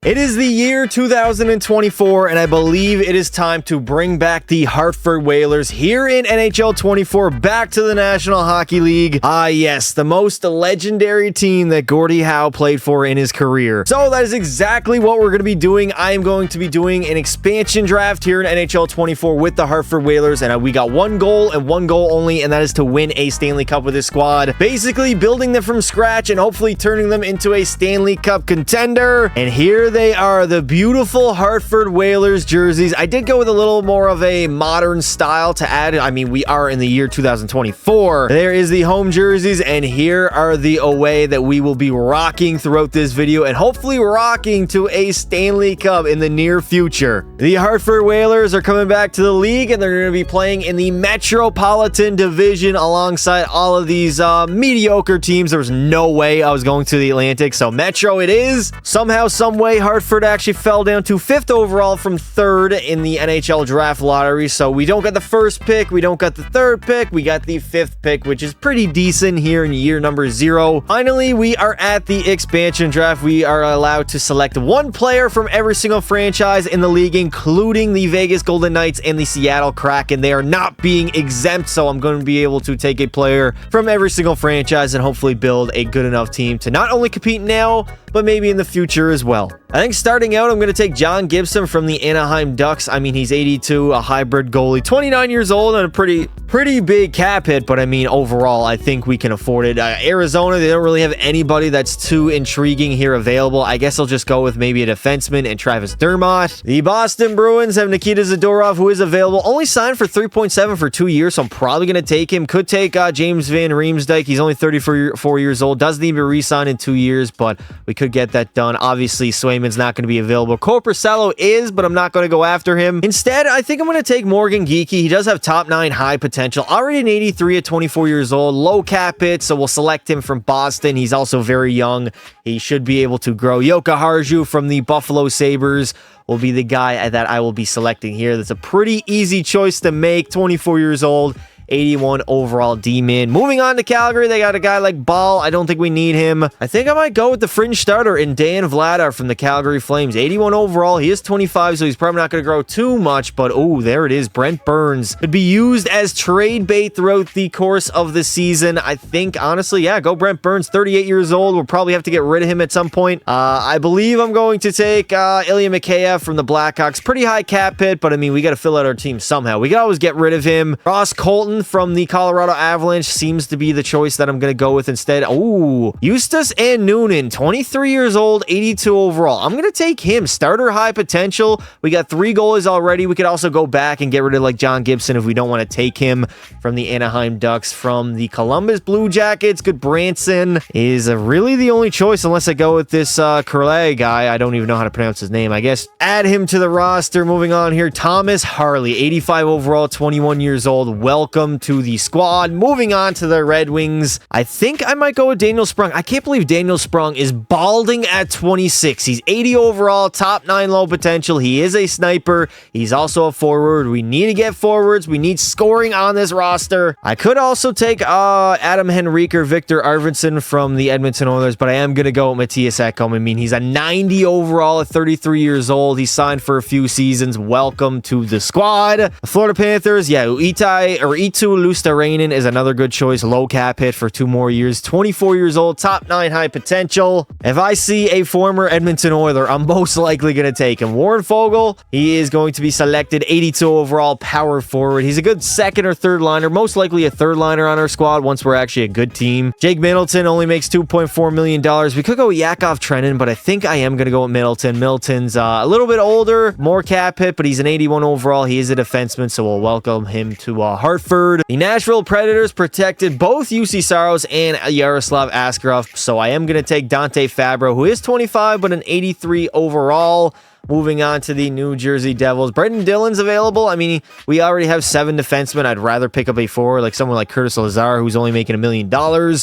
It is the year 2024, and I believe it is time to bring back the Hartford Whalers here in NHL 24 back to the National Hockey League. Ah, yes, the most legendary team that Gordie Howe played for in his career. So that is exactly what we're going to be doing. I am going to be doing an expansion draft here in NHL 24 with the Hartford Whalers, and we got one goal and one goal only, and that is to win a Stanley Cup with this squad. Basically building them from scratch and hopefully turning them into a Stanley Cup contender. And here they are, the beautiful Hartford Whalers jerseys. I did go with a little more of a modern style to add. I mean, we are in the year 2024. There is the home jerseys, and here are the away that we will be rocking throughout this video and hopefully rocking to a Stanley Cup in the near future. The Hartford Whalers are coming back to the league, and they're going to be playing in the Metropolitan Division alongside all of these mediocre teams. There was no way I was going to the Atlantic, so Metro it is. Somehow, some way, Hartford actually fell down to 5th overall from 3rd in the NHL draft lottery, so we don't get the first pick, we don't get the 3rd pick, we got the 5th pick, which is pretty decent here in year number 0. Finally, we are at the expansion draft. We are allowed to select one player from every single franchise in the league, including the Vegas Golden Knights and the Seattle Kraken. They are not being exempt, so I'm going to be able to take a player from every single franchise and hopefully build a good enough team to not only compete now, but maybe in the future as well. I think starting out, I'm going to take John Gibson from the Anaheim Ducks. I mean, he's 82, a hybrid goalie, 29 years old, and a pretty big cap hit, but I mean, overall, I think we can afford it. Arizona, they don't really have anybody that's too intriguing here available. I guess I'll just go with maybe a defenseman and Travis Dermott. The Boston Bruins have Nikita Zadorov, who is available, only signed for 3.7 for 2 years, so I'm probably going to take him. Could take James Van Riemsdyk. He's only 34 years old, does need to be re-signed in 2 years, but we could get that done. Obviously, Swayman's not going to be available. Korpisalo is, but I'm not going to go after him. Instead, I think I'm going to take Morgan Geekie. He does have top 9 high potential. Already an 83 at 24 years old. Low cap hit, so we'll select him from Boston. He's also very young. He should be able to grow. Joka Harju from the Buffalo Sabres will be the guy that I will be selecting here. That's a pretty easy choice to make. 24 years old. 81 overall D-man. Moving on to Calgary, they got a guy like Ball. I don't think we need him. I think I might go with the fringe starter in Dan Vladar from the Calgary Flames. 81 overall. He is 25, so he's probably not going to grow too much, but oh, there it is. Brent Burns could be used as trade bait throughout the course of the season. I think, honestly, yeah, go Brent Burns. 38 years old. We'll probably have to get rid of him at some point. I believe I'm going to take Ilya Mikheyev from the Blackhawks. Pretty high cap hit, but I mean, we got to fill out our team somehow. We can always get rid of him. Ross Colton from the Colorado Avalanche seems to be the choice that I'm going to go with instead. Ooh, Eustace and Noonan, 23 years old, 82 overall. I'm going to take him. Starter high potential. We got 3 goalies already. We could also go back and get rid of like John Gibson if we don't want to take him from the Anaheim Ducks. From the Columbus Blue Jackets, good Branson is really the only choice unless I go with this Curlay guy. I don't even know how to pronounce his name. I guess add him to the roster. Moving on here, Thomas Harley, 85 overall, 21 years old. Welcome to the squad. Moving on to the Red Wings, I think I might go with Daniel Sprung. I can't believe Daniel Sprung is balding at 26. He's 80 overall, top 9 low potential. He is a sniper. He's also a forward. We need to get forwards. We need scoring on this roster. I could also take Adam Henrique or Victor Arvidsson from the Edmonton Oilers, but I am going to go with Matthias Ekholm. I mean, he's a 90 overall at 33 years old. He's signed for a few seasons. Welcome to the squad. The Florida Panthers, yeah, Itu Luosterainen is another good choice. Low cap hit for 2 more years. 24 years old, top 9 high potential. If I see a former Edmonton Oiler, I'm most likely going to take him. Warren Fogle, he is going to be selected. 82 overall, power forward. He's a good 2nd or 3rd liner, most likely a 3rd liner on our squad once we're actually a good team. Jake Middleton only makes $2.4 million. We could go with Yakov Trenin, but I think I am going to go with Middleton. Middleton's a little bit older, more cap hit, but he's an 81 overall. He is a defenseman, so we'll welcome him to Hartford. The Nashville Predators protected both UC Saros and Yaroslav Askarov, so I am going to take Dante Fabro, who is 25, but an 83 overall. Moving on to the New Jersey Devils. Brendan Dillon's available. I mean, we already have 7 defensemen. I'd rather pick up a forward like someone like Curtis Lazar, who's only making $1 million.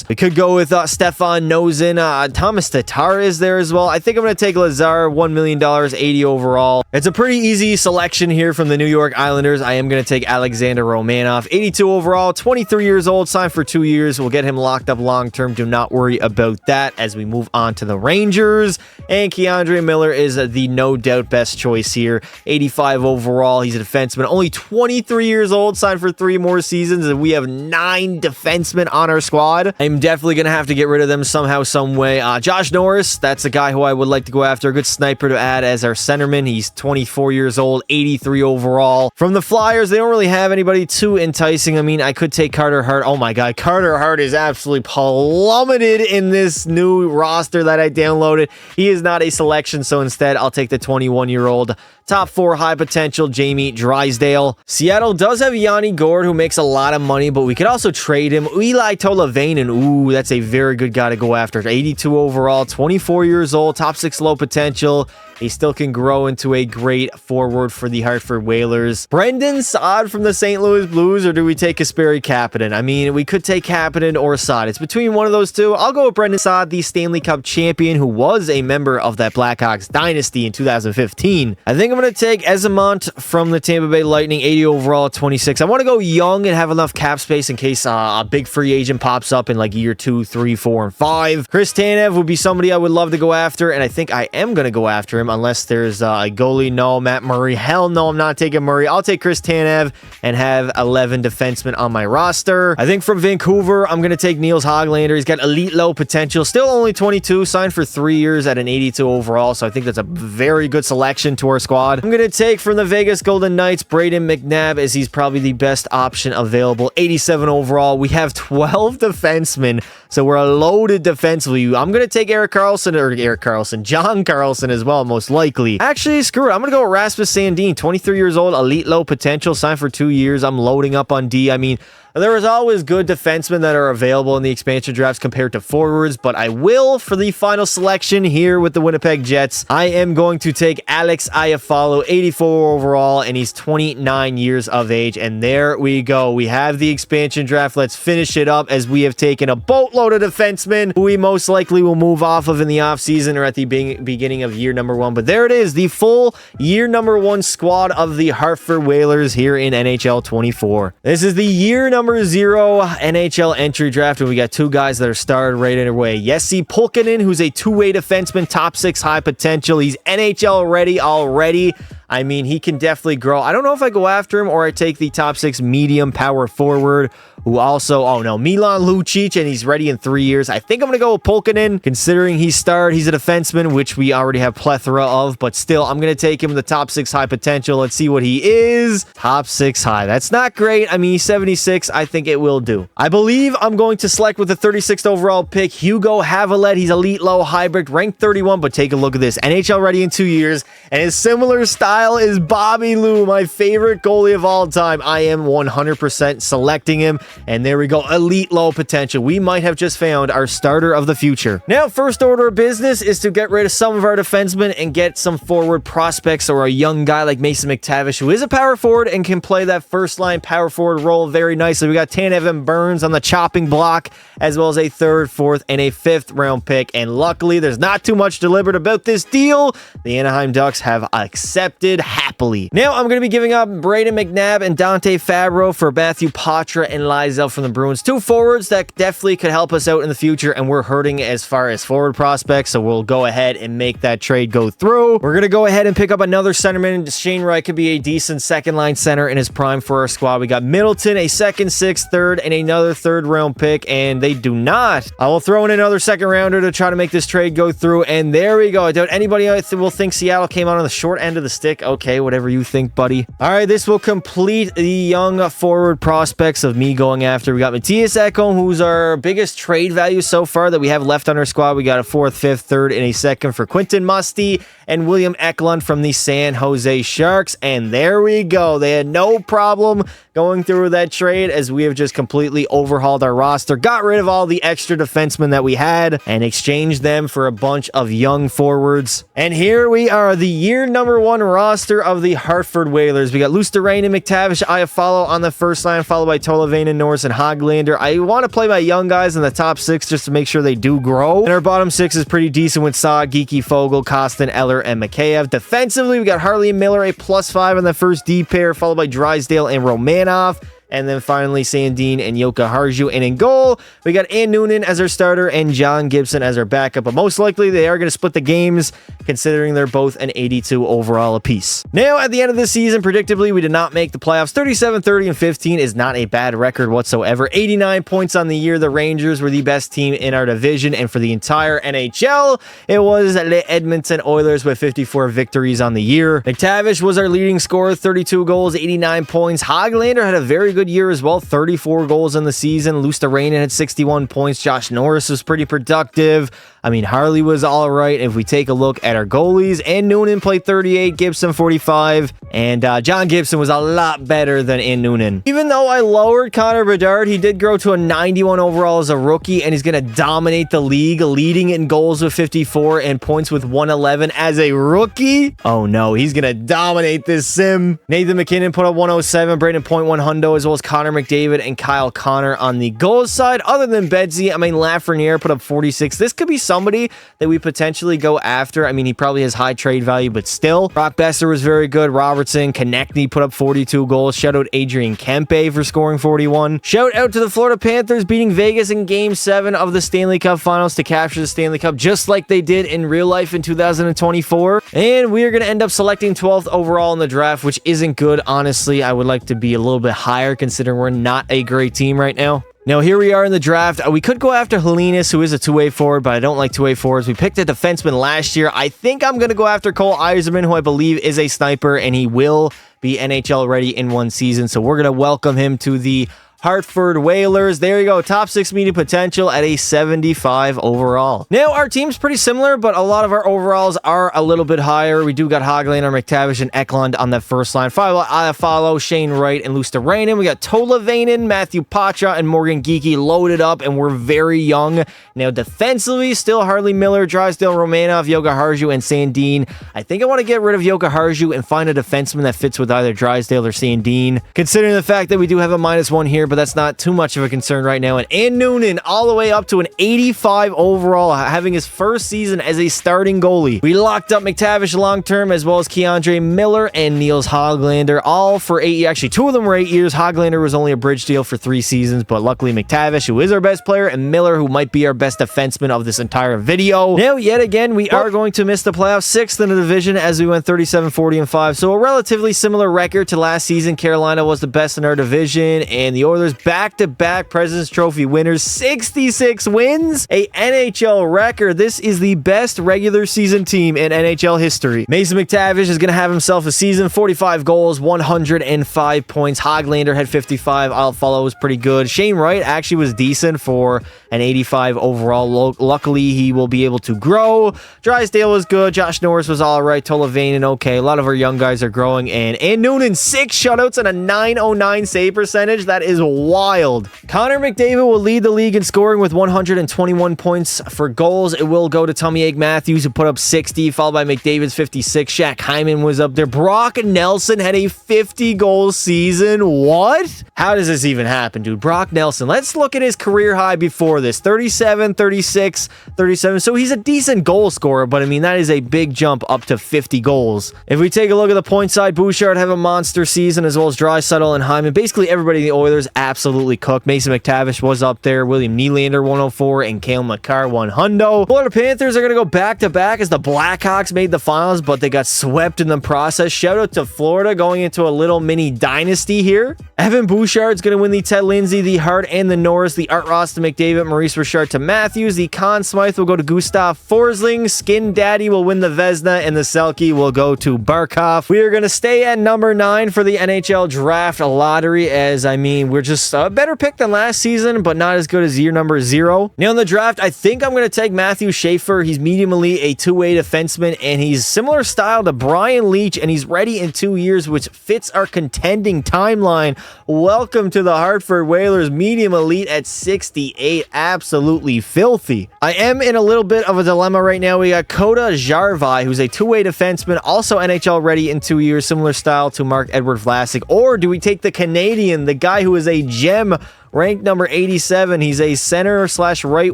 We could go with Stefan Nosen. Thomas Tatar is there as well. I think I'm going to take Lazar, $1 million, 80 overall. It's a pretty easy selection here from the New York Islanders. I am going to take Alexander Romanov, 82 overall, 23 years old, signed for 2 years. We'll get him locked up long term. Do not worry about that as we move on to the Rangers. And Keandre Miller is the no doubt best choice here. 85 overall. He's a defenseman, only 23 years old, signed for 3 more seasons, and we have 9 defensemen on our squad. I'm definitely going to have to get rid of them somehow, some way. Josh Norris, that's a guy who I would like to go after. A good sniper to add as our centerman. He's 24 years old, 83 overall. From the Flyers, they don't really have anybody too enticing. I mean, I could take Carter Hart. Oh my God, Carter Hart is absolutely plummeted in this new roster that I downloaded. He is not a selection, so instead I'll take the 21-year-old top 4 high potential Jamie Drysdale. Seattle does have Yanni Gourde, who makes a lot of money, but we could also trade him. Eli Tolavainen, ooh, that's a very good guy to go after. 82 overall, 24 years old, top 6 low potential. He still can grow into a great forward for the Hartford Whalers. Brendan Saad from the St. Louis Blues, or do we take Kasperi Kapanen? I mean, we could take Kapanen or Saad. It's between one of those two. I'll go with Brendan Saad, the Stanley Cup champion, who was a member of that Blackhawks dynasty in 2015. I think I'm going to take Esamont from the Tampa Bay Lightning, 80 overall, 26. I want to go young and have enough cap space in case a big free agent pops up in like year 2, 3, 4, and 5. Chris Tanev would be somebody I would love to go after, and I think I am going to go after him unless there's a goalie. No, Matt Murray. Hell no, I'm not taking Murray. I'll take Chris Tanev and have 11 defensemen on my roster. I think from Vancouver, I'm going to take Niels Hoglander. He's got elite low potential. Still only 22, signed for 3 years at an 82 overall, so I think that's a very good selection to our squad. I'm going to take from the Vegas Golden Knights, Braden McNabb, as he's probably the best option available. 87 overall. We have 12 defensemen, so we're a loaded defensively. I'm going to take John Carlson as well, most likely. Actually, screw it. I'm going to go with Rasmus Sandin, 23 years old, elite low potential, signed for 2 years. I'm loading up on D. I mean, there is always good defensemen that are available in the expansion drafts compared to forwards, but I will, for the final selection here with the Winnipeg Jets, I am going to take Alex Iafallo, 84 overall, and he's 29 years of age. And there we go. We have the expansion draft. Let's finish it up as we have taken a boatload of defensemen who we most likely will move off of in the offseason or at the beginning of year number 1. But there it is, the full year number 1 squad of the Hartford Whalers here in NHL 24. This is the year number 0 NHL entry draft, and we got 2 guys that are started right away. Jesse Pulkkinen, who's a 2-way defenseman, top 6 high potential. He's NHL ready already. I mean, he can definitely grow. I don't know if I go after him or I take the top 6 medium power forward who also, Milan Lucic, and he's ready in 3 years. I think I'm going to go with Pulkkinen, considering he's starred. He's a defenseman, which we already have plethora of, but still, I'm going to take him in the top 6 high potential. Let's see what he is. Top 6 high. That's not great. I mean, he's 76. I think it will do. I believe I'm going to select with the 36th overall pick, Hugo Havelet. He's elite low hybrid, ranked 31, but take a look at this. NHL ready in 2 years, and his similar style is Bobby Lou, my favorite goalie of all time. I am 100% selecting him. And there we go, elite low potential. We might have just found our starter of the future. Now, first order of business is to get rid of some of our defensemen and get some forward prospects, or a young guy like Mason McTavish, who is a power forward and can play that first line power forward role very nicely. We got Tanev and Burns on the chopping block, as well as a 3rd, 4th, and a 5th round pick. And luckily, there's not too much deliberate about this deal. The Anaheim Ducks have accepted happily. Now, I'm going to be giving up Braden McNabb and Dante Fabro for Matthew Poitras and Lysell from the Bruins. 2 forwards that definitely could help us out in the future, and we're hurting as far as forward prospects, so we'll go ahead and make that trade go through. We're going to go ahead and pick up another centerman. Shane Wright could be a decent second-line center in his prime for our squad. We got Middleton, a 2nd, 6th, 3rd, and another 3rd round pick, and they do not. I will throw in another 2nd rounder to try to make this trade go through, and there we go. I doubt anybody will think Seattle came out on the short end of the stick. Okay, whatever you think, buddy. All right, this will complete the young forward prospects of me going going after. We got Matthias Ekholm, who's our biggest trade value so far that we have left on our squad. We got a 4th, 5th, 3rd, and a 2nd for Quinton Musty and William Eklund from the San Jose Sharks. And there we go. They had no problem going through that trade, as we have just completely overhauled our roster, got rid of all the extra defensemen that we had, and exchanged them for a bunch of young forwards. And here we are, the year number 1 roster of the Hartford Whalers. We got Luosterainen, McTavish, Iafallo on the first line, followed by Tolvanen, Norris, and Hoglander. I want to play my young guys in the top 6 just to make sure they do grow. And our bottom 6 is pretty decent with Saad, Geeky, Fogel, Kostin, Eller, and Mikheyev. Defensively, we got Harley and Miller, a +5 on the first D pair, followed by Drysdale and Romanov. And then finally, Sandin and Joka Harju. And in goal, we got Ann Noonan as our starter and John Gibson as our backup. But most likely, they are going to split the games, considering they're both an 82 overall apiece. Now, at the end of the season, predictably, we did not make the playoffs. 37, 30, and 15 is not a bad record whatsoever. 89 points on the year. The Rangers were the best team in our division. And for the entire NHL, it was the Edmonton Oilers with 54 victories on the year. McTavish was our leading scorer, 32 goals, 89 points. Hoglander had a very good year as well, 34 goals in the season. Luosterainen had 61 points. Josh Norris was pretty productive. I mean, Harley was all right. If we take a look at our goalies, Ann Noonan played 38, Gibson 45, and John Gibson was a lot better than Ann Noonan. Even though I lowered Connor Bedard, he did grow to a 91 overall as a rookie, and he's going to dominate the league, leading in goals with 54 and points with 111 as a rookie. Oh no, he's going to dominate this sim. Nathan McKinnon put up 107, Braden Point 100, as well as Connor McDavid and Kyle Connor on the goals side. Other than Bedsy, I mean, Lafreniere put up 46. This could be somebody that we potentially go after. I mean, he probably has high trade value, but still. Brock Besser was very good. Robertson, Konechny put up 42 goals. Shout out Adrian Kempe for scoring 41. Shout out to the Florida Panthers beating Vegas in Game 7 of the Stanley Cup Finals to capture the Stanley Cup, just like they did in real life in 2024. And we are going to end up selecting 12th overall in the draft, which isn't good, honestly. I would like to be a little bit higher, considering we're not a great team right now. Now, here we are in the draft. We could go after Helenas, who is a two-way forward, but I don't like two-way forwards. We picked a defenseman last year. I think I'm going to go after Cole Eiserman, who I believe is a sniper, and he will be NHL ready in 1 season. So we're going to welcome him to the Hartford Whalers. There you go. Top 6 medium potential at a 75 overall. Now, our team's pretty similar, but a lot of our overalls are a little bit higher. We do got Hoglander, McTavish, and Eklund on that first line. Iafallo, Shane Wright, and Luosterainen. We got Tolvanen, Matthew Pacha, and Morgan Geeky loaded up, and we're very young. Now, defensively, still Harley Miller, Drysdale, Romanov, Joka Harju, and Sandin. I think I want to get rid of Joka Harju and find a defenseman that fits with either Drysdale or Sandin, considering the fact that we do have a -1 here, but that's not too much of a concern right now. And Ann Noonan all the way up to an 85 overall, having his first season as a starting goalie. We locked up McTavish long-term, as well as Keandre Miller and Niels Hoglander, all for 8 years. Actually, 2 of them were 8 years. Hoglander was only a bridge deal for 3 seasons, but luckily McTavish, who is our best player, and Miller, who might be our best defenseman of this entire video. Now, yet again, we are going to miss the playoffs, 6th in the division, as we went 37, 40, and 5. So a relatively similar record to last season. Carolina was the best in our division, and the Oilers back-to-back President's Trophy winners, 66 wins, a NHL record. This is the best regular season team in NHL history. Mason McTavish is going to have himself a season, 45 goals, 105 points. Hoglander had 55. Iafallo was pretty good. Shane Wright actually was decent for an 85 overall. Luckily, he will be able to grow. Drysdale was good. Josh Norris was all right. Tolvanen, okay. A lot of our young guys are growing. And Noonan, 6 shutouts and a .909 save percentage. That is wild. Connor McDavid will lead the league in scoring with 121 points. For goals, it will go to Tommy Matthews, who put up 60, followed by McDavid's 56. Shaq Hyman was up there. Brock Nelson had a 50-goal season. What? How does this even happen, dude? Brock Nelson. Let's look at his career high before this. 37, 36, 37. So he's a decent goal scorer, but I mean, that is a big jump up to 50 goals. If we take a look at the point side, Bouchard have a monster season, as well as Draisaitl and Hyman. Basically, everybody in the Oilers absolutely cooked. Mason McTavish was up there. William Nylander, 104, and Cale Makar, 100. Florida Panthers are going to go back-to-back as the Blackhawks made the finals, but they got swept in the process. Shout out to Florida going into a little mini dynasty here. Evan Bouchard's going to win the Ted Lindsay, the Hart, and the Norris. The Art Ross to McDavid, Maurice Richard to Matthews. The Conn Smythe will go to Gustav Forsling. Skin Daddy will win the Vezina, and the Selke will go to Barkov. We are going to stay at number 9 for the NHL Draft Lottery, as I mean, we're just a better pick than last season, but not as good as year number 0. Now in the draft, I think I'm going to take Matthew Schaefer. He's medium elite, a two-way defenseman, and he's similar style to Brian Leach, and he's ready in 2 years, which fits our contending timeline. Welcome to the Hartford Whalers, medium elite at 68. Absolutely filthy. I am in a little bit of a dilemma right now. We got Koda Jarvi, who's a two-way defenseman, also NHL ready in 2 years, similar style to Mark-Edward Vlasic. Or do we take the Canadian, the guy who is a gem, ranked number 87? He's a center slash right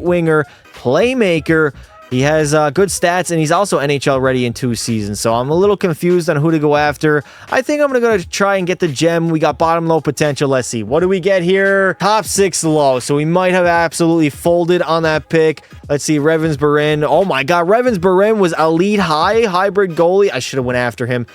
winger playmaker. He has good stats, and he's also NHL ready in 2 seasons. So I'm a little confused on who to go after. I think I'm going to go try and get the gem. We got bottom low potential. Let's see. What do we get here? Top 6 low. So we might have absolutely folded on that pick. Let's see. Revens Burin. Oh my God. Revens Burin was elite high hybrid goalie. I should have went after him.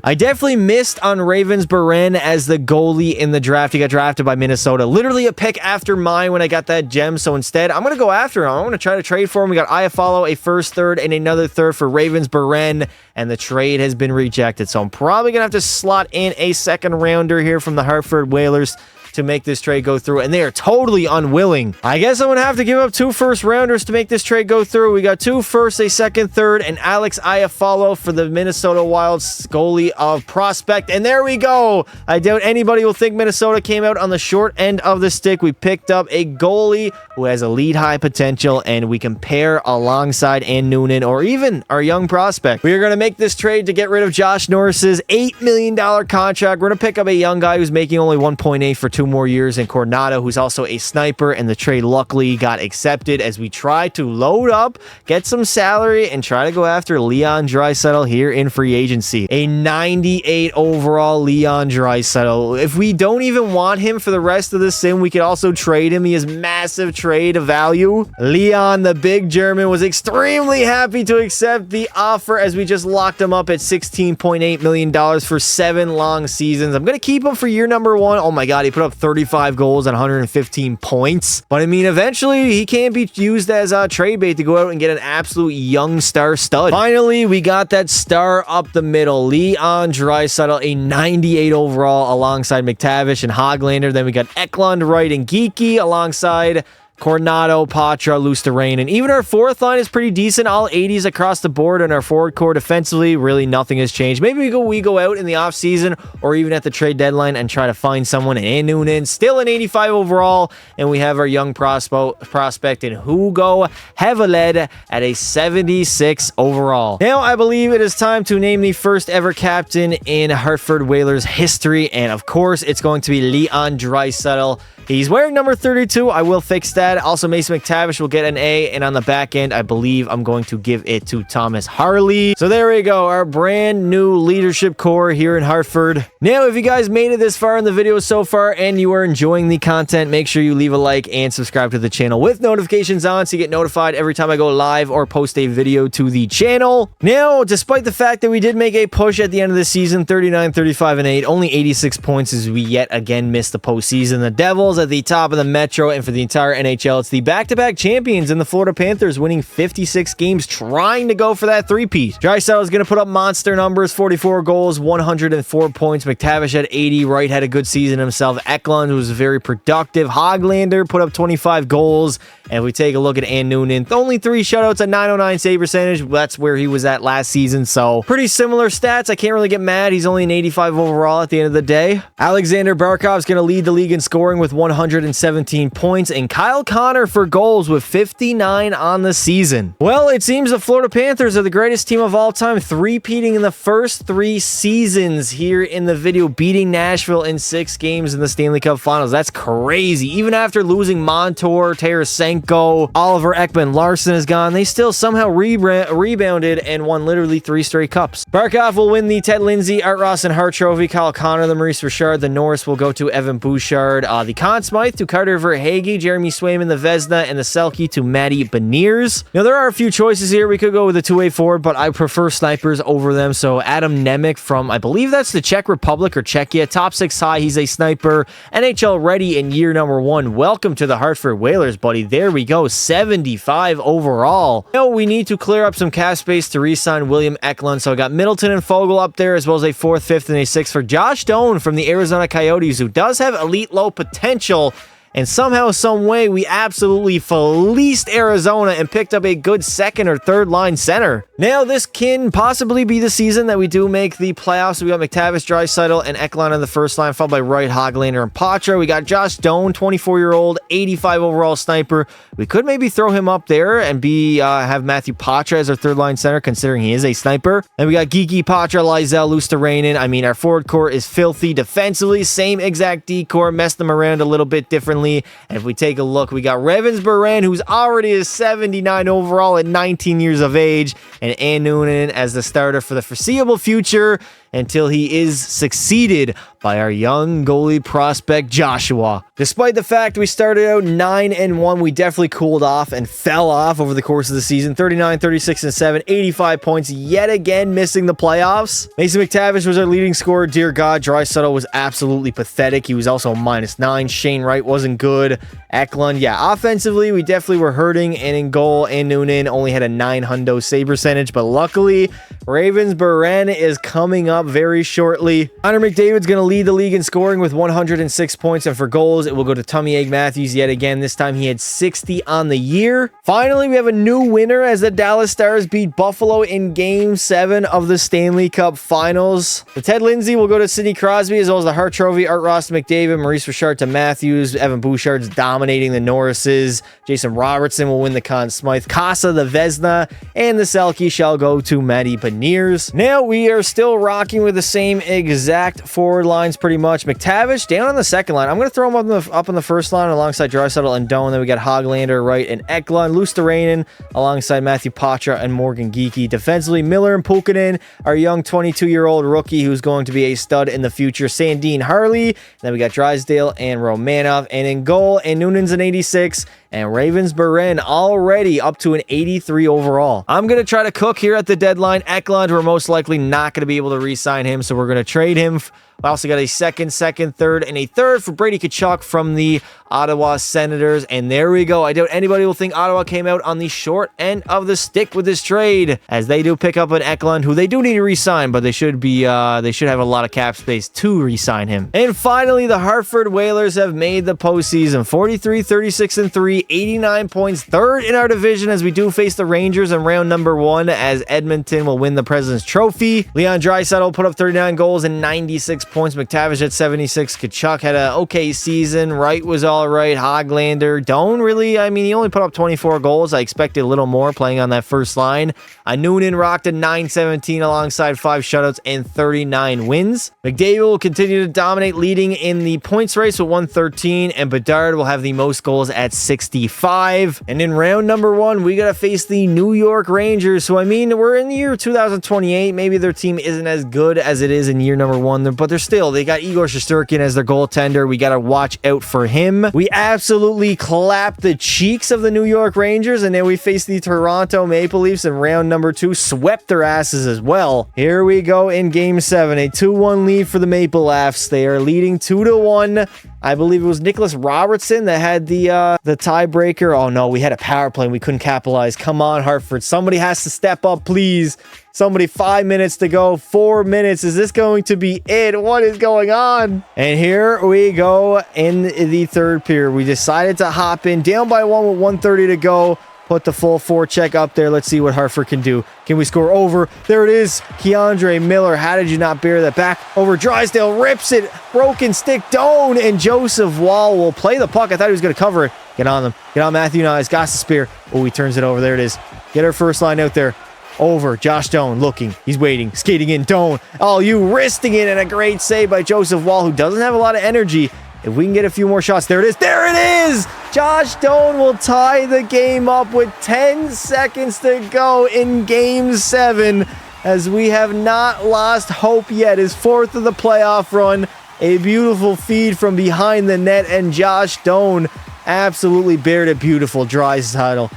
I definitely missed on Ravens Burin as the goalie in the draft. He got drafted by Minnesota. Literally a pick after mine when I got that gem. So instead, I'm going to go after him. I'm going to try to trade for him. We got Iafallo, a first, third, and another third for Ravens Burin. And the trade has been rejected. So I'm probably going to have to slot in a second rounder here from the Hartford Whalers to make this trade go through, and they are totally unwilling. I guess I'm gonna have to give up 2 first rounders to make this trade go through. We got 2 firsts, a second, third, and Alex Iafallo for the Minnesota Wild goalie of prospect. And there we go. I doubt anybody will think Minnesota came out on the short end of the stick. We picked up a goalie who has elite high potential, and we can pair alongside Ann Noonan or even our young prospect. We are gonna make this trade to get rid of Josh Norris's $8 million contract. We're gonna pick up a young guy who's making only 1.8 for 2 more years, and Coronado, who's also a sniper, and the trade luckily got accepted as we try to load up, get some salary, and try to go after Leon Draisaitl here in free agency. A 98 overall Leon Draisaitl. If we don't even want him for the rest of the sim, we could also trade him. He has massive trade value. Leon, the big German, was extremely happy to accept the offer as we just locked him up at $16.8 million for 7 long seasons. I'm going to keep him for year number 1. Oh my God, he put up 35 goals and 115 points. But I mean, eventually he can't be used as a trade bait to go out and get an absolute young star stud. Finally, we got that star up the middle. Leon Draisaitl, a 98 overall alongside McTavish and Hoglander. Then we got Eklund, Wright, and Geeky alongside Coronado, Patra, Lusterrain, and even our fourth line is pretty decent. All 80s across the board, and our forward core defensively, really nothing has changed. Maybe we go out in the offseason or even at the trade deadline and try to find someone. And Noonan, still an 85 overall, and we have our young prospect in Hugo Heveled at a 76 overall. Now, I believe it is time to name the first ever captain in Hartford Whalers history, and of course, it's going to be Leon Draisaitl. He's wearing number 32. I will fix that. Also, Mason McTavish will get an A. And on the back end, I believe I'm going to give it to Thomas Harley. So there we go. Our brand new leadership core here in Hartford. Now, if you guys made it this far in the video so far and you are enjoying the content, make sure you leave a like and subscribe to the channel with notifications on so you get notified every time I go live or post a video to the channel. Now, despite the fact that we did make a push at the end of the season, 39, 35, and 8, only 86 points as we yet again missed the postseason. The Devils at the top of the Metro, and for the entire NHL, it's the back-to-back champions in the Florida Panthers, winning 56 games, trying to go for that three-peat. Draisaitl is going to put up monster numbers, 44 goals, 104 points. McTavish had 80. Wright had a good season himself. Eklund was very productive. Hoglander put up 25 goals. And if we take a look at Ann Noonan, only 3 shutouts at 909 save percentage. That's where he was at last season, so pretty similar stats. I can't really get mad. He's only an 85 overall at the end of the day. Alexander Barkov's going to lead the league in scoring with 117 points, and Kyle Connor for goals with 59 on the season. Well, it seems the Florida Panthers are the greatest team of all time, three-peating in the first 3 seasons here in the video, beating Nashville in 6 games in the Stanley Cup Finals. That's crazy. Even after losing Montour, Tarasenko, Oliver Ekman-Larsson is gone, they still somehow rebounded and won literally 3 straight cups. Barkov will win the Ted Lindsay, Art Ross, and Hart Trophy. Kyle Connor, the Maurice Richard, the Norris will go to Evan Bouchard. The Conn Smythe to Carter Verhaeghe, Jeremy Swayman Raymond the Vezina and the Selke to Matty Beniers. Now, there are a few choices here. We could go with a two-way forward, but I prefer snipers over them. So Adam Nemec from, I believe that's the Czech Republic or Czechia. Top 6 high. He's a sniper. NHL ready in year number 1. Welcome to the Hartford Whalers, buddy. There we go. 75 overall. Now, we need to clear up some cap space to re-sign William Eklund. So I got Middleton and Fogle up there, as well as a 4th, 5th, and a 6th for Josh Doan from the Arizona Coyotes, who does have elite low potential. And somehow, some way, we absolutely fleeced Arizona and picked up a good second or third line center. Now, this can possibly be the season that we do make the playoffs. We got McTavish, Draisaitl, and Eklund on the first line, followed by Wright, Hoglander, and Patra. We got Josh Doan, 24-year-old, 85 overall sniper. We could maybe throw him up there and have Matthew Patra as our third line center, considering he is a sniper. And we got Geeky, Patra, Lysell, Luosterainen. I mean, our forward core is filthy defensively. Same exact D-core, messed them around a little bit differently. And if we take a look, we got Ravensburg, who's already a 79 overall at 19 years of age, and Ann Noonan as the starter for the foreseeable future until he is succeeded by our young goalie prospect Joshua. Despite the fact we started out 9-1, we definitely cooled off and fell off over the course of the season. 39, 36, and 7, 85 points, yet again missing the playoffs. Mason McTavish was our leading scorer. Dear God, Draisaitl was absolutely pathetic. He was also -9. Shane Wright wasn't good. Eklund, yeah, offensively, we definitely were hurting, and in goal, Ann Noonan only had a 9 save percentage, but luckily, Ravensburg is coming up very shortly. Connor McDavid's going to lead the league in scoring with 106 points, and for goals, it will go to Tommy Egg Matthews yet again. This time, he had 60 on the year. Finally, we have a new winner as the Dallas Stars beat Buffalo in Game 7 of the Stanley Cup Finals. The Ted Lindsay will go to Sidney Crosby, as well as the Hart Trophy, Art Ross to McDavid, Maurice Richard to Matthews, Evan Bouchard's dominating the Norrises. Jason Robertson will win the Conn Smythe. Casa, the Vezina, and the Selke shall go to Matty Beniers. Now, we are still rocking with the same exact forward lines pretty much. McTavish down on the second line. I'm going to throw him up on the first line alongside Draisaitl and Doan. Then we got Hoglander, Wright, and Eklund. Luosterainen alongside Matthew Patra and Morgan Geeky. Defensively, Miller and Pukkanen, our young 22-year-old rookie who's going to be a stud in the future. Sandine Harley. Then we got Drysdale and Romanov. And in goal, and Noonan's an 86. And Ravensburg already up to an 83 overall. I'm going to try to cook here at the deadline. Eklund, we're most likely not going to be able to re-sign him, so we're going to trade him. I also got a second, third, and a third for Brady Tkachuk from the Ottawa Senators. And there we go. I doubt anybody will think Ottawa came out on the short end of the stick with this trade, as they do pick up an Eklund, who they do need to re-sign, but they should have a lot of cap space to re-sign him. And finally, the Hartford Whalers have made the postseason. 43, 36, and 3, 89 points, third in our division, as we do face the Rangers in round number 1, as Edmonton will win the President's Trophy. Leon Draisaitl put up 39 goals and 96 points. McTavish at 76. Tkachuk had an okay season. Wright was all right. Hoglander. Doan really, I mean, he only put up 24 goals. I expected a little more playing on that first line. Noonan rocked a 917 alongside 5 shutouts and 39 wins. McDavid will continue to dominate, leading in the points race with 113, and Bedard will have the most goals at 65. And in round number 1, we got to face the New York Rangers. So, I mean, we're in the year 2028. Maybe their team isn't as good as it is in year number 1, but they're still, they got Igor Shesterkin as their goaltender. We got to watch out for him. We absolutely clapped the cheeks of the New York Rangers, and then we faced the Toronto Maple Leafs in round number 2, swept their asses as well. Here we go in Game 7, a 2-1 lead for the Maple Leafs. They are leading 2-1. I believe it was Nicholas Robertson that had the tiebreaker. Oh no, we had a power play and we couldn't capitalize. Come on, Hartford. Somebody has to step up, please. Somebody, 5 minutes to go. 4 minutes. Is this going to be it? What is going on? And here we go in the third period. We decided to hop in, down by 1 with 1:30 to go. Put the full forecheck up there. Let's see what Hartford can do. Can we score over? There it is. Keandre Miller. How did you not bear that? Back over. Drysdale rips it. Broken stick. Doan and Joseph Wall will play the puck. I thought he was going to cover it. Get on them. Get on Matthew Nyes. Got the spear. Oh, he turns it over. There it is. Get our first line out there. Over. Josh Doan looking. He's waiting. Skating in. Doan. Oh, you wristing it, and a great save by Joseph Wall, who doesn't have a lot of energy. If we can get a few more shots. There it is. There it is! Josh Doan will tie the game up with 10 seconds to go in Game 7, as we have not lost hope yet. His 4th of the playoff run. A beautiful feed from behind the net, and Josh Doan Absolutely buried it. Beautiful. Draisaitl.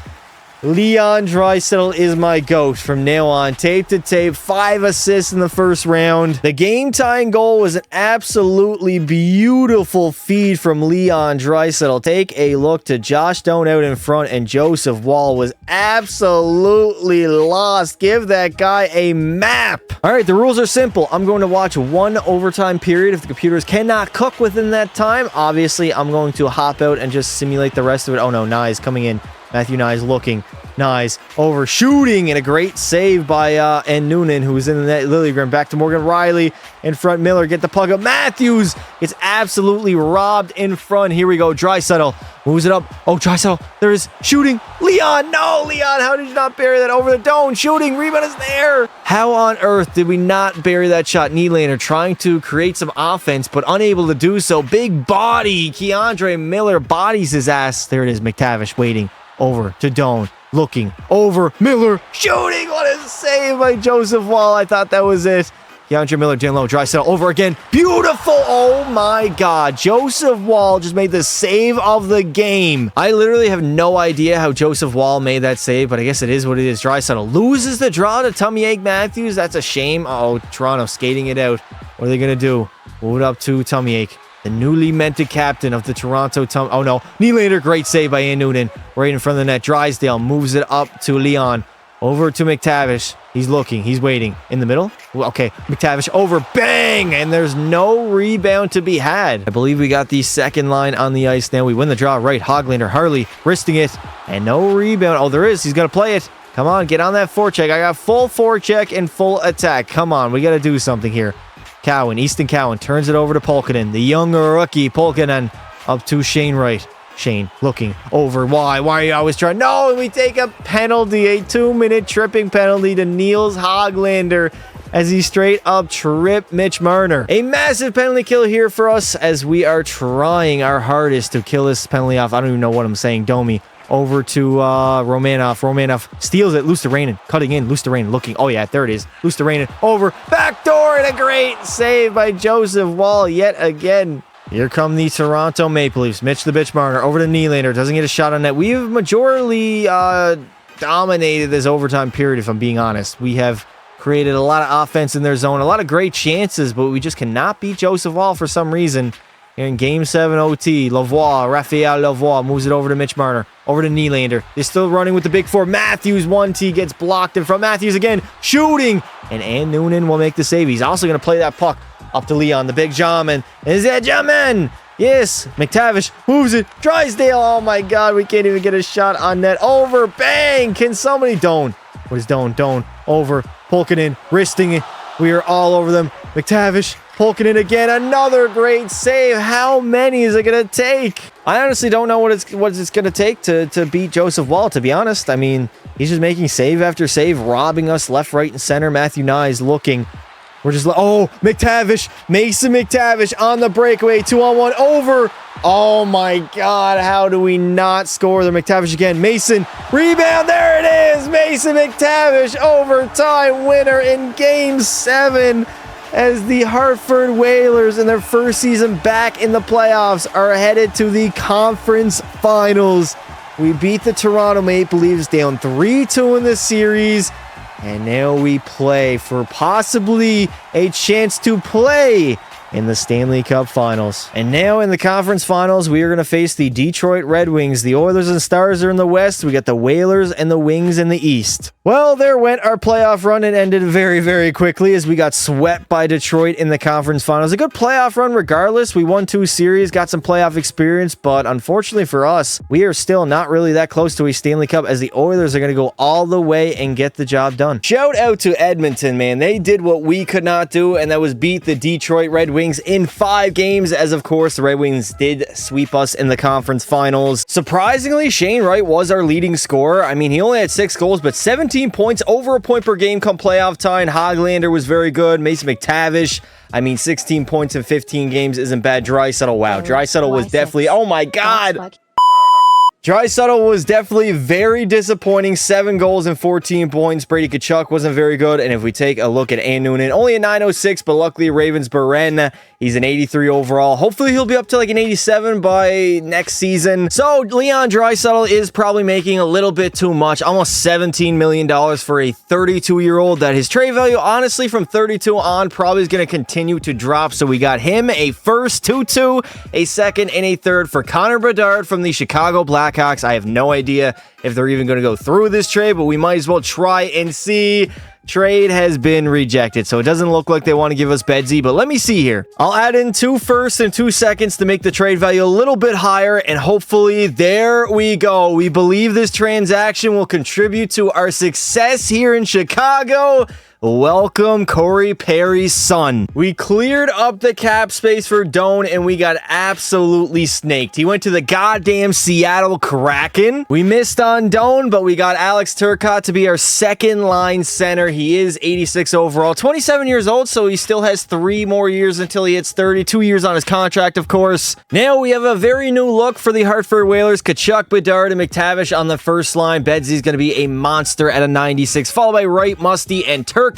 Leon Draisaitl is my GOAT from now on. Tape to tape, 5 assists in the first round. The game-tying goal was an absolutely beautiful feed from Leon Draisaitl. Take a look to Josh Doan out in front, and Joseph Wall was absolutely lost. Give that guy a map. All right, the rules are simple. I'm going to watch 1 overtime period. If the computers cannot cook within that time, obviously, I'm going to hop out and just simulate the rest of it. Oh, no, Nye is coming in. Matthew Nye's looking. Nye's overshooting, and a great save by N. Noonan, who was in the net. Liljegren back to Morgan Riley. In front, Miller. Get the puck up. Matthews gets absolutely robbed in front. Here we go. Draisaitl moves it up. Oh, Draisaitl. There is shooting. Leon. No, Leon. How did you not bury that over the dome? Shooting. Rebound is there. How on earth did we not bury that shot? Nylander trying to create some offense, but unable to do so. Big body. Keandre Miller bodies his ass. There it is. McTavish waiting. Over to Doan, looking, over, Miller, shooting. What a save by Joseph Wall. I thought that was it. Keandre Miller, down low, Draisaitl, over again. Beautiful. Oh my God. Joseph Wall just made the save of the game. I literally have no idea how Joseph Wall made that save, but I guess it is what it is. Draisaitl loses the draw to Tommy Matthews. That's a shame. Oh, Toronto skating it out. What are they going to do? Move it up to Tommy, the newly minted captain of the Toronto Oh no, Nylander, great save by Ian Noonan. Right in front of the net. Drysdale moves it up to Leon. Over to McTavish. He's looking, he's waiting. In the middle? Okay, McTavish over, bang! And there's no rebound to be had. I believe we got the second line on the ice now. We win the draw, right? Hoglander, Harley, wristing it. And no rebound. Oh, there is. He's going to play it. Come on, get on that forecheck. I got full forecheck and full attack. Come on, we got to do something here. Cowan, Easton Cowan turns it over to Polkanen. The young rookie Polkanen up to Shane Wright. Shane looking over. Why are you always trying? No, and we take a penalty, a 2-minute tripping penalty to Niels Hoglander as he straight up tripped Mitch Marner. A massive penalty kill here for us as we are trying our hardest to kill this penalty off. I don't even know what I'm saying. Domi over to Romanov. Romanov steals it. Luosterainen cutting in. Luosterainen looking. Oh, yeah, there it is. Luosterainen over. Backdoor, and a great save by Joseph Wall yet again. Here come the Toronto Maple Leafs. Mitch the Bitch Marner over to Nylander. Doesn't get a shot on net. We have majorly dominated this overtime period, if I'm being honest. We have created a lot of offense in their zone. A lot of great chances, but we just cannot beat Joseph Wall for some reason. Here in Game 7 OT, Raphael Lavoie moves it over to Mitch Marner. Over to Nylander. They're still running with the big four. Matthews, 1T gets blocked in front. Matthews again, shooting. And Ann Noonan will make the save. He's also going to play that puck up to Leon, the big Jamin. Is that Jamin? Yes. McTavish moves it. Drysdale. Oh my God, we can't even get a shot on net. Over. Bang. Can somebody? Doan. What is Doan? Doan. Over. Polkanen. Wristing it. We are all over them. McTavish. Polkanen again, another great save. How many is it going to take? I honestly don't know what it's going to take to beat Joseph Wall, to be honest. I mean, he's just making save after save, robbing us left, right, and center. Matthew Nye is looking. We're just oh, McTavish, Mason McTavish on the breakaway, 2-on-1 over. Oh my God, how do we not score there? McTavish again, Mason, rebound, there it is. Mason McTavish, overtime winner in Game 7. As the Hartford Whalers in their first season back in the playoffs are headed to the conference finals. We beat the Toronto Maple Leafs down 3-2 in this series. And now we play for possibly a chance to play in the Stanley Cup Finals. And now in the conference finals, we are going to face the Detroit Red Wings. The Oilers and Stars are in the West. We got the Whalers and the Wings in the East. Well, there went our playoff run and ended very, very quickly as we got swept by Detroit in the conference finals. A good playoff run regardless. We won 2 series, got some playoff experience, but unfortunately for us, we are still not really that close to a Stanley Cup as the Oilers are going to go all the way and get the job done. Shout out to Edmonton, man. They did what we could not do, and that was beat the Detroit Red Wings in 5 games, as of course the Red Wings did sweep us in the conference finals. Surprisingly, Shane Wright was our leading scorer. I mean, he only had 6 goals, but 17 points, over a point per game come playoff time. Hoglander was very good. Mason McTavish, I mean, 16 points in 15 games isn't bad. Draisaitl, wow. Draisaitl was definitely, oh my God. Draisaitl was definitely very disappointing. 7 goals and 14 points. Brady Tkachuk wasn't very good. And if we take a look at Noonan, only a 906, but luckily Ravens-Beren, he's an 83 overall. Hopefully he'll be up to like an 87 by next season. So Leon Draisaitl is probably making a little bit too much. Almost $17 million for a 32-year-old. That his trade value, honestly, from 32 on, probably is going to continue to drop. So we got him a first, 2-2, a second, and a third for Connor Bedard from the Chicago Blackhawks. I have no idea if they're even going to go through this trade, but we might as well try and see. Trade has been rejected, so it doesn't look like they want to give us Bedsy, but let me see here. I'll add in 2 firsts and 2 seconds to make the trade value a little bit higher, and hopefully, there we go. We believe this transaction will contribute to our success here in Chicago. Welcome, Corey Perry's son. We cleared up the cap space for Doan, and we got absolutely snaked. He went to the goddamn Seattle Kraken. We missed on Doan, but we got Alex Turcotte to be our second line center. He is 86 overall, 27 years old, so he still has 3 more years until he hits 30. 2 years on his contract, of course. Now we have a very new look for the Hartford Whalers. Tkachuk, Bedard, and McTavish on the first line. Bedsy's going to be a monster at a 96, followed by Wright, Musty, and Turcotte.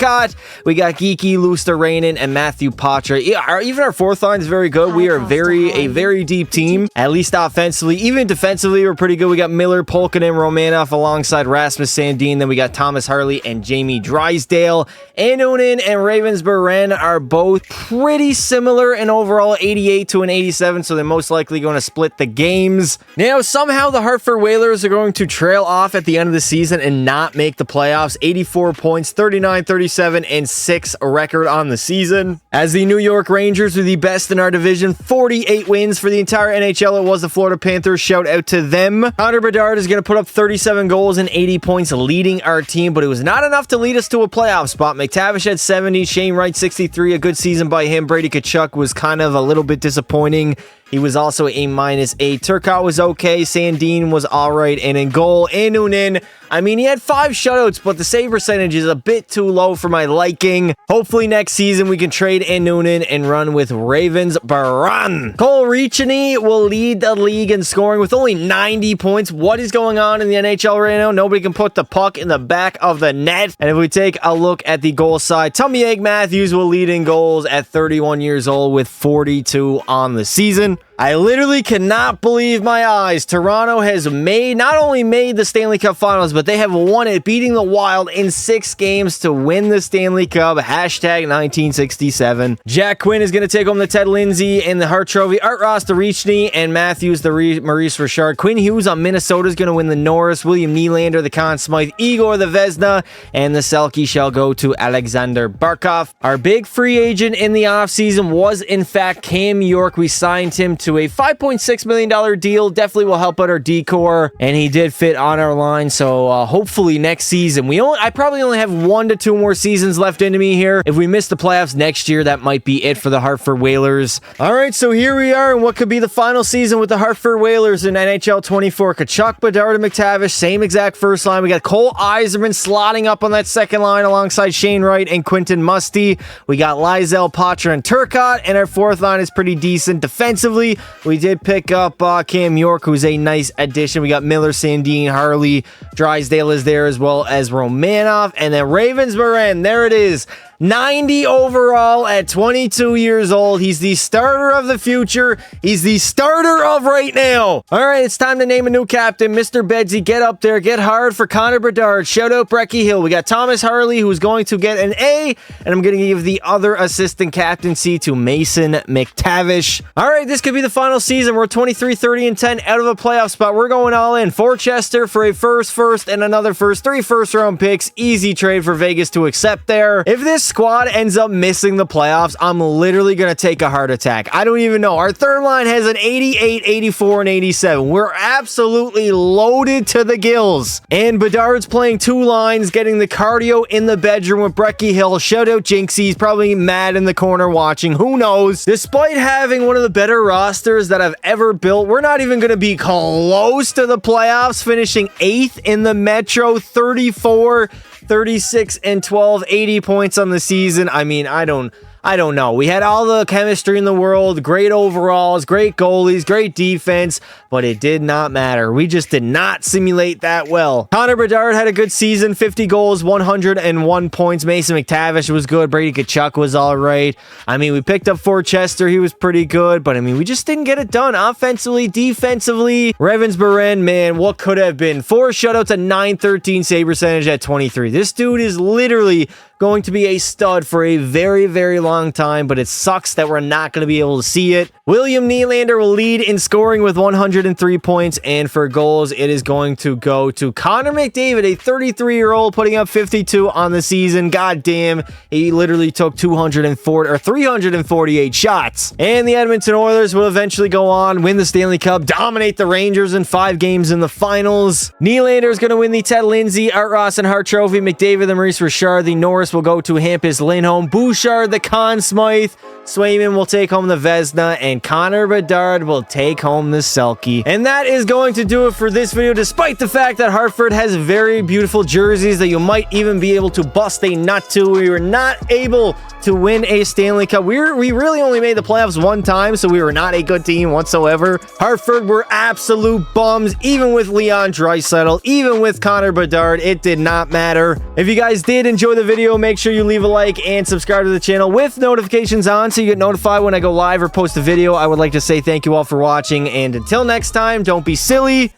We got Geeky, Luosterainen, and Matthew Poitras. Yeah, even our fourth line is very good. We are a very deep team, at least offensively. Even defensively, we're pretty good. We got Miller, Polkinen, Romanov alongside Rasmus Sandin. Then we got Thomas Harley and Jamie Drysdale. Noonan and Ravens-Beren are both pretty similar in overall, 88 to an 87, so they're most likely going to split the games. Now, somehow the Hartford Whalers are going to trail off at the end of the season and not make the playoffs. 84 points, 39, 37, and 6 record on the season. As the New York Rangers are the best in our division, 48 wins for the entire NHL. It was the Florida Panthers. Shout out to them. Connor Bedard is going to put up 37 goals and 80 points leading our team, but it was not enough to lead us to a playoff spot. McTavish had 70, Shane Wright 63, a good season by him. Brady Tkachuk was kind of a little bit disappointing. He was also a -8. Turcotte was okay. Sandin was all right. And in goal, Noonan, I mean, he had 5 shutouts, but the save percentage is a bit too low for my liking. Hopefully next season we can trade Noonan and run with Ravens-Beren. Cole Reicheney will lead the league in scoring with only 90 points. What is going on in the NHL right now? Nobody can put the puck in the back of the net. And if we take a look at the goal side, Tommy Egg Matthews will lead in goals at 31 years old with 42 on the season. I literally cannot believe my eyes. Toronto has not only made the Stanley Cup Finals, but they have won it, beating the Wild in 6 games to win the Stanley Cup. Hashtag 1967. Jack Quinn is going to take home the Ted Lindsay and the Hart Trophy. Art Ross, the Reicheney, and Matthews, the Maurice Richard. Quinn Hughes on Minnesota is going to win the Norris. William Nylander, the Conn Smythe. Igor, the Vezina, and the Selke shall go to Alexander Barkov. Our big free agent in the offseason was, in fact, Cam York. We signed him to a $5.6 million deal. Definitely will help out our decor, and he did fit on our line. So hopefully next season, I probably only have 1 to 2 more seasons left into me here. If we miss the playoffs next year, that might be it for the Hartford Whalers. All right, so here we are in what could be the final season with the Hartford Whalers in NHL 24. Tkachuk, Bedard, and McTavish, same exact first line. We got Cole Eiserman slotting up on that second line alongside Shane Wright and Quentin Musty. We got Lysell, Poitras, and Turcotte, and our fourth line is pretty decent defensively. We did pick up Cam York, who's a nice addition. We got Miller, Sandin, Harley, Drysdale is there, as well as Romanov. And then Ravens-Beren, there it is. 90 overall at 22 years old. He's the starter of the future. He's the starter of right now. All right, it's time to name a new captain. Mr. Bedsy, get up there. Get hard for Connor Bedard. Shout out Brecky Hill. We got Thomas Harley, who's going to get an A, and I'm going to give the other assistant captaincy to Mason McTavish. All right, this could be the final season. We're 23, 30, and 10 out of a playoff spot. We're going all in. Forchester for a first, and another first. 3 first-round picks. Easy trade for Vegas to accept there. If this squad ends up missing the playoffs, I'm literally going to take a heart attack. I don't even know. Our third line has an 88, 84, and 87. We're absolutely loaded to the gills. And Bedard's playing 2 lines, getting the cardio in the bedroom with Brecky Hill. Shout out Jinxie. He's probably mad in the corner watching. Who knows? Despite having one of the better rosters that I've ever built, we're not even going to be close to the playoffs, finishing 8th in the Metro, 34, 36, and 12, 80 points on the season. I mean, I don't I don't know. We had all the chemistry in the world, great overalls, great goalies, great defense, but it did not matter. We just did not simulate that well. Connor Bedard had a good season, 50 goals, 101 points. Mason McTavish was good. Brady Tkachuk was all right. I mean, we picked up Fort Chester. He was pretty good, but I mean, we just didn't get it done offensively, defensively. Ravensburn, man, what could have been? 4 shutouts, a 913 save percentage at 23. This dude is literally going to be a stud for a very, very long time, but it sucks that we're not going to be able to see it. William Nylander will lead in scoring with 103 points, and for goals, it is going to go to Connor McDavid, a 33-year-old putting up 52 on the season. God damn, he literally took 348 shots. And the Edmonton Oilers will eventually go on, win the Stanley Cup, dominate the Rangers in 5 games in the finals. Nylander is going to win the Ted Lindsay, Art Ross, and Hart Trophy. McDavid, the Maurice Richard, the Norris will go to Hampus Lindholm. Bouchard, the Conn Smythe. Swayman will take home the Vezina, and Connor Bedard will take home the Selke. And that is going to do it for this video, despite the fact that Hartford has very beautiful jerseys that you might even be able to bust a nut to. We were not able to win a Stanley Cup. We really only made the playoffs 1 time, so we were not a good team whatsoever. Hartford were absolute bums, even with Leon Draisaitl, even with Connor Bedard. It did not matter. If you guys did enjoy the video, make sure you leave a like and subscribe to the channel with notifications on so you get notified when I go live or post a video. I would like to say thank you all for watching, and until next time, don't be silly.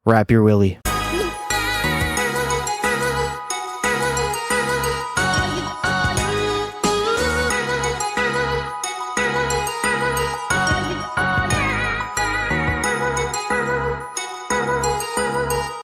Wrap your willy.